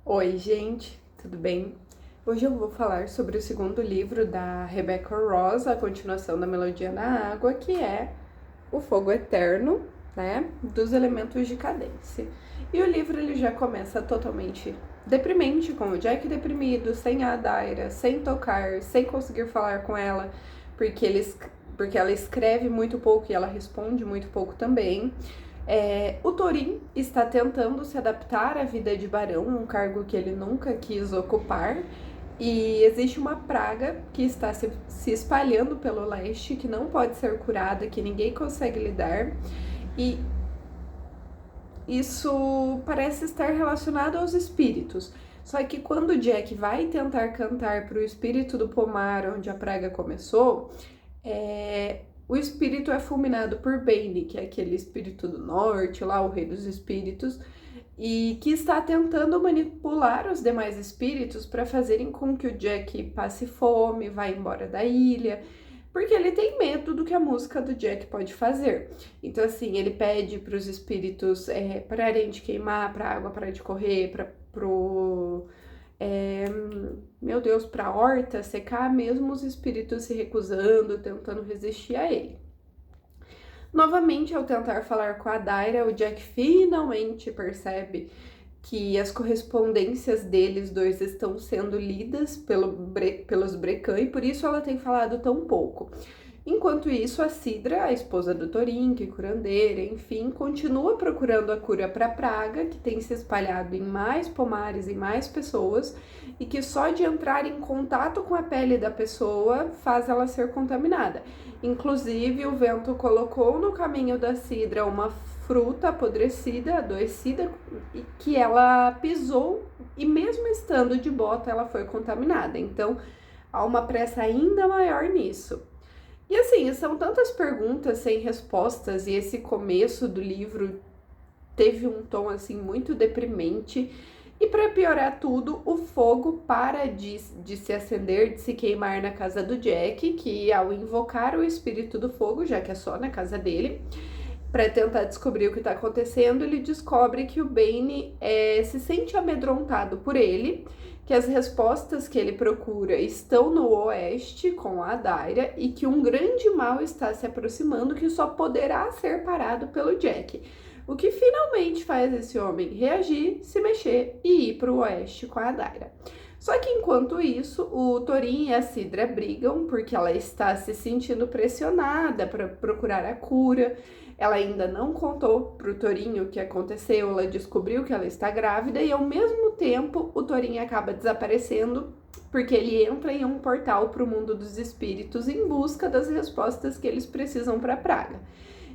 Oi, gente, tudo bem? Hoje eu vou falar sobre o segundo livro da Rebecca Ross, a continuação da Melodia na Água, que é O Fogo Eterno, né, dos elementos de cadência. E o livro ele já começa totalmente deprimente, com o Jack deprimido, sem a Adaira, sem tocar, sem conseguir falar com ela, porque ela escreve muito pouco e ela responde muito pouco também. O Thorin está tentando se adaptar à vida de barão, um cargo que ele nunca quis ocupar, e existe uma praga que está se espalhando pelo leste, que não pode ser curada, que ninguém consegue lidar, e isso parece estar relacionado aos espíritos. Só que quando Jack vai tentar cantar para o espírito do pomar onde a praga começou, o espírito é fulminado por Bane, que é aquele espírito do norte, lá o rei dos espíritos, e que está tentando manipular os demais espíritos para fazerem com que o Jack passe fome, vá embora da ilha, porque ele tem medo do que a música do Jack pode fazer. Então, assim, ele pede para os espíritos pararem de queimar, para a água parar de correr, para meu Deus, para a horta secar, mesmo os espíritos se recusando, tentando resistir a ele. Novamente, ao tentar falar com a Daira, o Jack finalmente percebe que as correspondências deles dois estão sendo lidas pelos Brecan e por isso ela tem falado tão pouco. Enquanto isso, a Sidra, a esposa do Thorin, que é curandeira, enfim, continua procurando a cura para a praga, que tem se espalhado em mais pomares e mais pessoas, e que só de entrar em contato com a pele da pessoa faz ela ser contaminada. Inclusive, o vento colocou no caminho da Sidra uma fruta apodrecida, adoecida, que ela pisou e mesmo estando de bota, ela foi contaminada. Então, há uma pressa ainda maior nisso. E assim, são tantas perguntas sem respostas e esse começo do livro teve um tom assim muito deprimente. E para piorar tudo, o fogo para de se acender, de se queimar na casa do Jack, que ao invocar o espírito do fogo, já que é só na casa dele, para tentar descobrir o que está acontecendo, ele descobre que o Bane se sente amedrontado por ele, que as respostas que ele procura estão no oeste com a Daira e que um grande mal está se aproximando que só poderá ser parado pelo Jack. O que finalmente faz esse homem reagir, se mexer e ir para o oeste com a Daira. Só que enquanto isso, o Thorin e a Sidra brigam porque ela está se sentindo pressionada para procurar a cura. Ela ainda não contou pro Thorin o que aconteceu, ela descobriu que ela está grávida e ao mesmo tempo o Thorin acaba desaparecendo porque ele entra em um portal para o mundo dos espíritos em busca das respostas que eles precisam para a praga.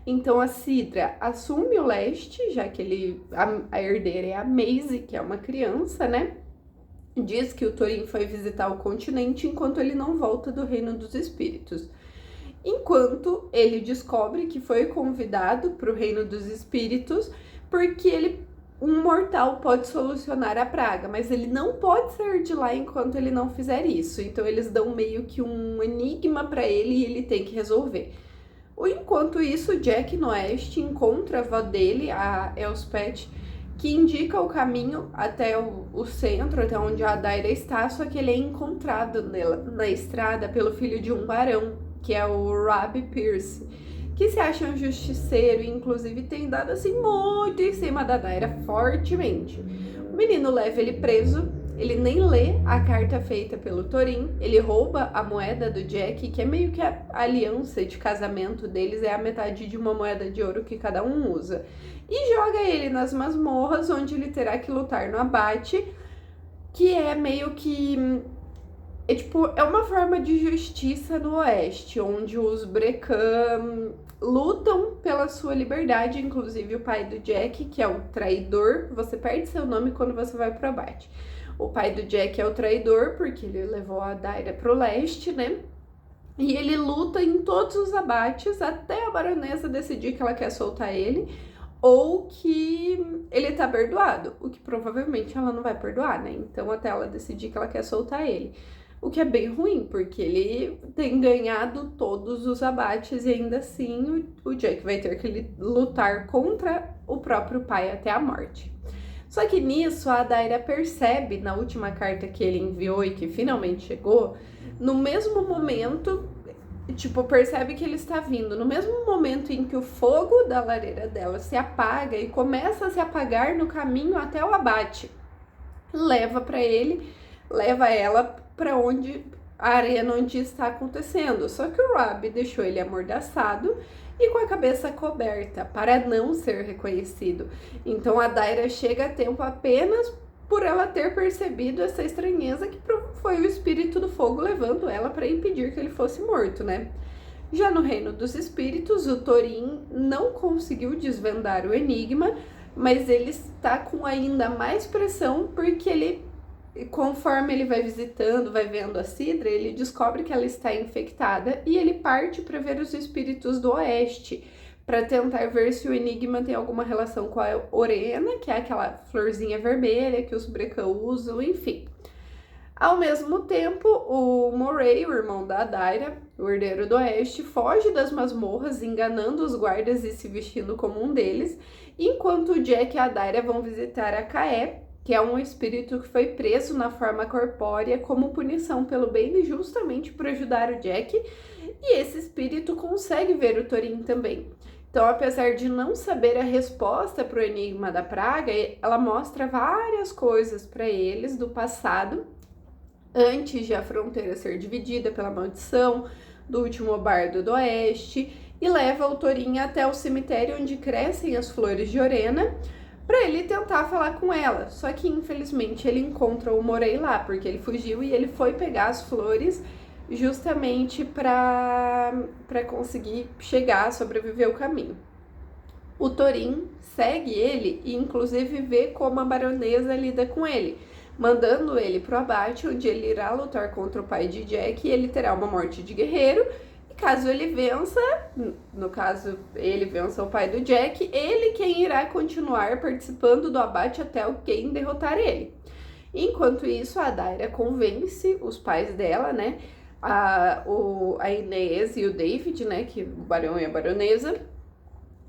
Então a Sidra assume o leste, já que a herdeira é a Maisie, que é uma criança, né? Diz que o Thorin foi visitar o continente enquanto ele não volta do reino dos espíritos. Enquanto ele descobre que foi convidado para o reino dos espíritos porque um mortal pode solucionar a praga, mas ele não pode sair de lá enquanto ele não fizer isso. Então eles dão meio que um enigma para ele e ele tem que resolver. Enquanto isso, Jack no oeste encontra a avó dele, a Elspeth, que indica o caminho até o centro, até onde a Daira está, só que ele é encontrado na estrada pelo filho de um barão, que é o Robb Pierce, que se acha um justiceiro e inclusive tem dado assim muito em cima da Daira fortemente. O menino leva ele preso, ele nem lê a carta feita pelo Thorin, ele rouba a moeda do Jack, que é meio que a aliança de casamento deles, é a metade de uma moeda de ouro que cada um usa, e joga ele nas masmorras, onde ele terá que lutar no abate, que é meio que é uma forma de justiça no oeste, onde os Brecan lutam pela sua liberdade, inclusive o pai do Jack, que é o traidor. Você perde seu nome quando você vai pro abate. O pai do Jack é o traidor, porque ele levou a Daira pro leste, né? E ele luta em todos os abates, até a baronesa decidir que ela quer soltar ele, ou que ele tá perdoado, o que provavelmente ela não vai perdoar, né? Então até ela decidir que ela quer soltar ele. O que é bem ruim, porque ele tem ganhado todos os abates e ainda assim o Jack vai ter que lutar contra o próprio pai até a morte. Só que nisso a Adaira percebe, na última carta que ele enviou e que finalmente chegou, no mesmo momento, tipo, percebe que ele está vindo. No mesmo momento em que o fogo da lareira dela se apaga e começa a se apagar no caminho até o abate, leva ela para onde a arena onde está acontecendo. Só que o Robb deixou ele amordaçado e com a cabeça coberta para não ser reconhecido. Então a Daira chega a tempo apenas por ela ter percebido essa estranheza que foi o espírito do fogo levando ela para impedir que ele fosse morto, né? Já no reino dos espíritos, o Thorin não conseguiu desvendar o enigma, mas ele está com ainda mais pressão porque ele, conforme ele vai visitando, vai vendo a Sidra, ele descobre que ela está infectada e ele parte para ver os espíritos do oeste, para tentar ver se o enigma tem alguma relação com a Orena, que é aquela florzinha vermelha que os Brecan usam, enfim. Ao mesmo tempo, o Moray, o irmão da Adaira, o herdeiro do oeste, foge das masmorras, enganando os guardas e se vestindo como um deles, enquanto o Jack e a Adaira vão visitar a Caé, que é um espírito que foi preso na forma corpórea como punição pelo Bane, justamente por ajudar o Jack, e esse espírito consegue ver o Thorin também. Então, apesar de não saber a resposta para o enigma da praga, ela mostra várias coisas para eles do passado, antes de a fronteira ser dividida pela maldição do último bardo do oeste, e leva o Thorin até o cemitério onde crescem as flores de Orena, para ele tentar falar com ela. Só que, infelizmente, ele encontra o Moray lá, porque ele fugiu e ele foi pegar as flores justamente para conseguir chegar, sobreviver o caminho. O Thorin segue ele e, inclusive, vê como a baronesa lida com ele, mandando ele pro abate, onde ele irá lutar contra o pai de Jack e ele terá uma morte de guerreiro. E caso ele vença, no caso ele vença o pai do Jack, ele quem irá continuar participando do abate até alguém derrotar ele. Enquanto isso, a Daira convence os pais dela, né, a Inês e o David, né, que o barão e a baronesa,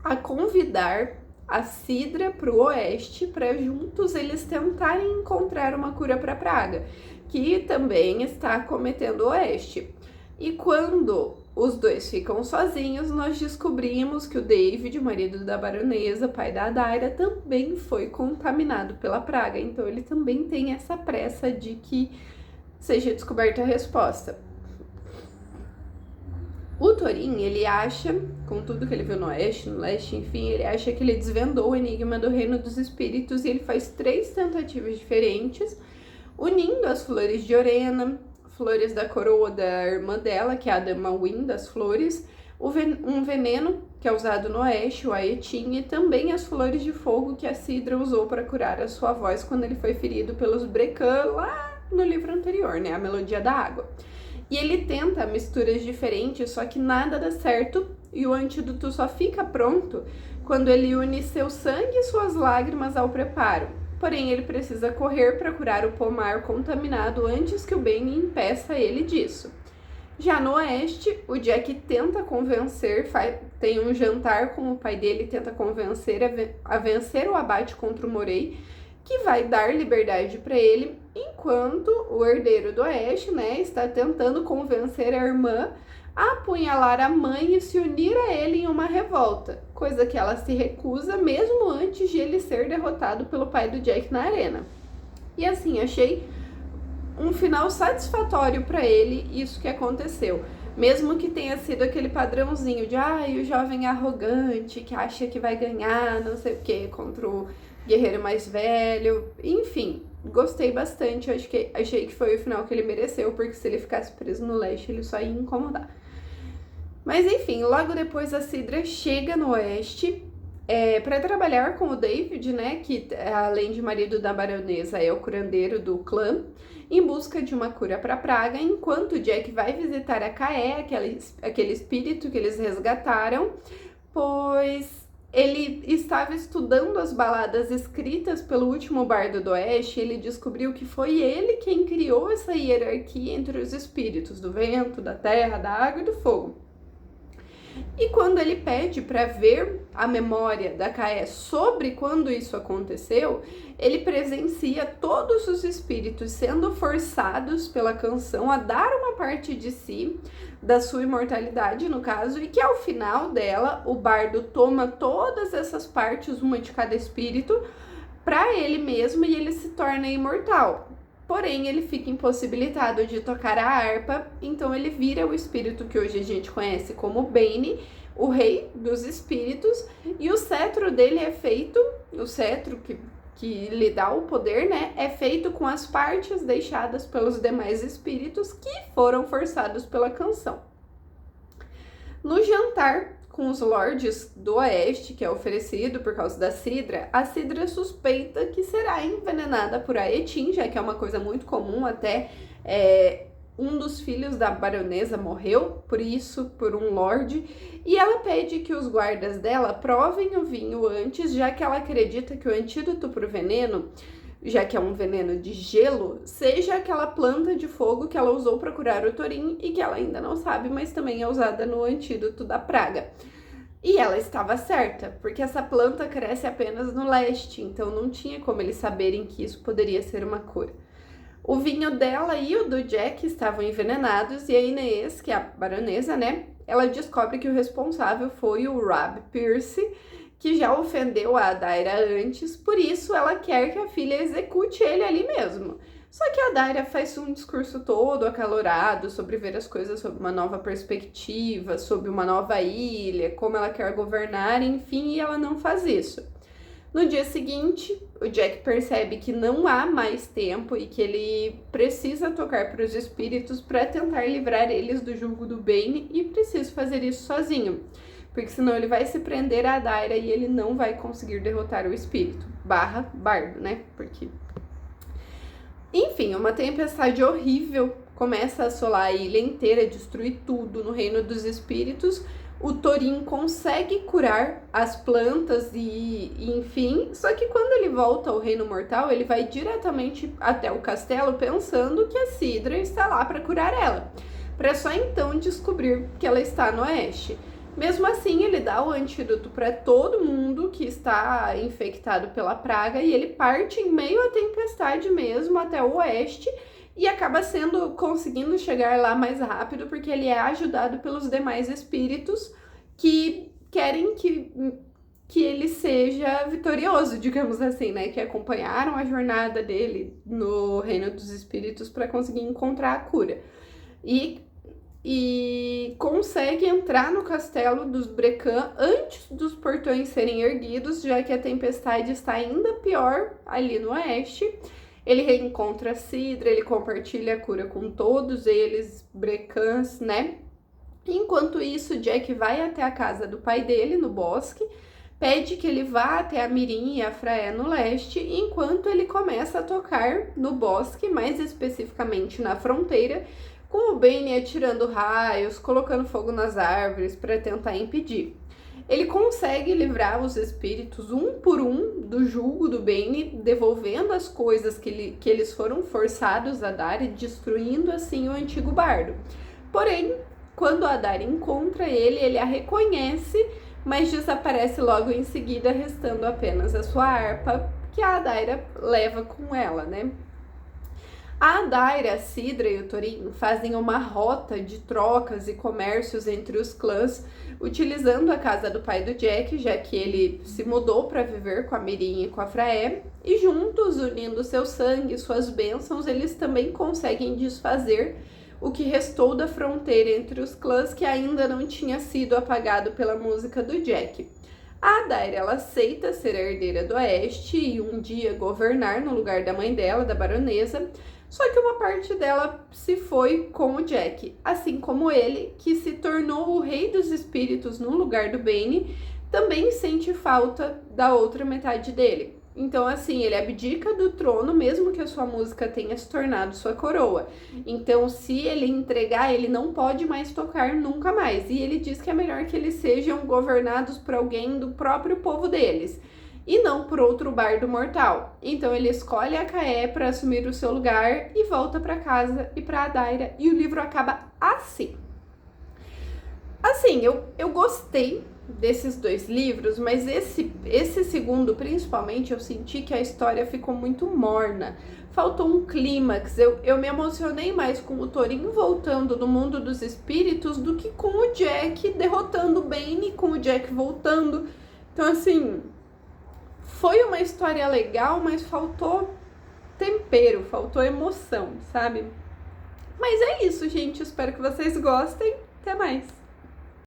a convidar a Sidra para o oeste para juntos eles tentarem encontrar uma cura para a praga, que também está acometendo o oeste. E quando os dois ficam sozinhos, nós descobrimos que o David, o marido da baronesa, pai da Adaira, também foi contaminado pela praga. Então ele também tem essa pressa de que seja descoberta a resposta. O Thorin, ele acha, com tudo que ele viu no oeste, no leste, enfim, ele acha que ele desvendou o enigma do reino dos espíritos e ele faz 3 tentativas diferentes, unindo as flores de Orena, flores da coroa da irmã dela, que é a Dama Win das flores, um veneno que é usado no oeste, o Aetin, e também as flores de fogo que a Sidra usou para curar a sua voz quando ele foi ferido pelos Brecan lá no livro anterior, né, a Melodia da Água. E ele tenta misturas diferentes, só que nada dá certo e o antídoto só fica pronto quando ele une seu sangue e suas lágrimas ao preparo. Porém, ele precisa correr para curar o pomar contaminado antes que o Bane impeça ele disso. Já no oeste, o Jack tenta convencer, tem um jantar com o pai dele, tenta convencer a vencer o abate contra o Moray, que vai dar liberdade para ele, enquanto o herdeiro do oeste, né, está tentando convencer a irmã a apunhalar a mãe e se unir a ele em uma revolta, coisa que ela se recusa mesmo antes de ele ser derrotado pelo pai do Jack na arena. E assim, achei um final satisfatório para ele isso que aconteceu. Mesmo que tenha sido aquele padrãozinho de o jovem arrogante que acha que vai ganhar, não sei o que, contra o guerreiro mais velho. Enfim, gostei bastante. Achei que foi o final que ele mereceu, porque se ele ficasse preso no leste, ele só ia incomodar. Mas enfim, logo depois a Sidra chega no oeste para trabalhar com o David, né, que além de marido da baronesa é o curandeiro do clã, em busca de uma cura para a praga, enquanto Jack vai visitar a Caé, aquele espírito que eles resgataram, pois ele estava estudando as baladas escritas pelo último bardo do oeste e ele descobriu que foi ele quem criou essa hierarquia entre os espíritos do vento, da terra, da água e do fogo. E quando ele pede para ver a memória da Kaé sobre quando isso aconteceu, ele presencia todos os espíritos sendo forçados pela canção a dar uma parte de si, da sua imortalidade no caso, e que ao final dela o bardo toma todas essas partes, uma de cada espírito, para ele mesmo e ele se torna imortal. Porém, ele fica impossibilitado de tocar a harpa, então ele vira o espírito que hoje a gente conhece como Bane, o rei dos espíritos, e o cetro dele é feito, o cetro que lhe dá o poder, né, é feito com as partes deixadas pelos demais espíritos que foram forçados pela canção. No jantar com os lordes do oeste, que é oferecido por causa da Cidra, a Cidra suspeita que será envenenada por Aetin, já que é uma coisa muito comum, até um dos filhos da baronesa morreu, por um lorde, e ela pede que os guardas dela provem o vinho antes, já que ela acredita que o antídoto para o veneno, já que é um veneno de gelo, seja aquela planta de fogo que ela usou para curar o Thorin e que ela ainda não sabe, mas também é usada no antídoto da praga. E ela estava certa, porque essa planta cresce apenas no leste, então não tinha como eles saberem que isso poderia ser uma cura. O vinho dela e o do Jack estavam envenenados e a Inês, que é a baronesa, né, ela descobre que o responsável foi o Robb Pierce, que já ofendeu a Daira antes, por isso ela quer que a filha execute ele ali mesmo. Só que a Daira faz um discurso todo acalorado sobre ver as coisas sob uma nova perspectiva, sobre uma nova ilha, como ela quer governar, enfim, e ela não faz isso. No dia seguinte, o Jack percebe que não há mais tempo e que ele precisa tocar para os espíritos para tentar livrar eles do jugo do Bane e precisa fazer isso sozinho, porque senão ele vai se prender à Daira e ele não vai conseguir derrotar o espírito, bardo, né, porque... Enfim, uma tempestade horrível começa a assolar a ilha inteira, destruir tudo no reino dos espíritos. O Thorin consegue curar as plantas enfim, só que quando ele volta ao reino mortal, ele vai diretamente até o castelo pensando que a Cidra está lá para curar ela, para só então descobrir que ela está no oeste. Mesmo assim, ele dá o antídoto para todo mundo que está infectado pela praga e ele parte em meio à tempestade mesmo até o oeste e acaba conseguindo chegar lá mais rápido porque ele é ajudado pelos demais espíritos que querem que ele seja vitorioso, digamos assim, né? Que acompanharam a jornada dele no reino dos espíritos para conseguir encontrar a cura. E consegue entrar no castelo dos Brecan antes dos portões serem erguidos, já que a tempestade está ainda pior ali no oeste. Ele reencontra a Cidra, ele compartilha a cura com todos eles, Brecans, né? Enquanto isso, Jack vai até a casa do pai dele, no bosque, pede que ele vá até a Mirim e a Fraé no leste, enquanto ele começa a tocar no bosque, mais especificamente na fronteira, com o Bane atirando raios, colocando fogo nas árvores para tentar impedir. Ele consegue livrar os espíritos um por um do jugo do Bane, devolvendo as coisas que eles foram forçados a dar e destruindo assim o antigo bardo. Porém, quando a Daira encontra ele, ele a reconhece, mas desaparece logo em seguida, restando apenas a sua harpa, que a Daira leva com ela, né? A Daira, a Cidra e o Thorin fazem uma rota de trocas e comércios entre os clãs, utilizando a casa do pai do Jack, já que ele se mudou para viver com a Mirim e com a Fraé, e juntos, unindo seu sangue e suas bênçãos, eles também conseguem desfazer o que restou da fronteira entre os clãs que ainda não tinha sido apagado pela música do Jack. A Daira, ela aceita ser a herdeira do Oeste e um dia governar no lugar da mãe dela, da baronesa, só que uma parte dela se foi com o Jack, assim como ele, que se tornou o rei dos espíritos no lugar do Bane, também sente falta da outra metade dele. Então, assim, ele abdica do trono, mesmo que a sua música tenha se tornado sua coroa. Então, se ele entregar, ele não pode mais tocar nunca mais. E ele diz que é melhor que eles sejam governados por alguém do próprio povo deles, e não por outro bardo mortal. Então, ele escolhe a Kaé para assumir o seu lugar e volta para casa e para a Daira. E o livro acaba assim. Assim, eu gostei desses dois livros, mas esse segundo, principalmente, eu senti que a história ficou muito morna. Faltou um clímax. Eu me emocionei mais com o Thorin voltando no mundo dos espíritos do que com o Jack derrotando o Bane, com o Jack voltando. Então, assim, foi uma história legal, mas faltou tempero, faltou emoção, sabe? Mas é isso, gente. Espero que vocês gostem. Até mais!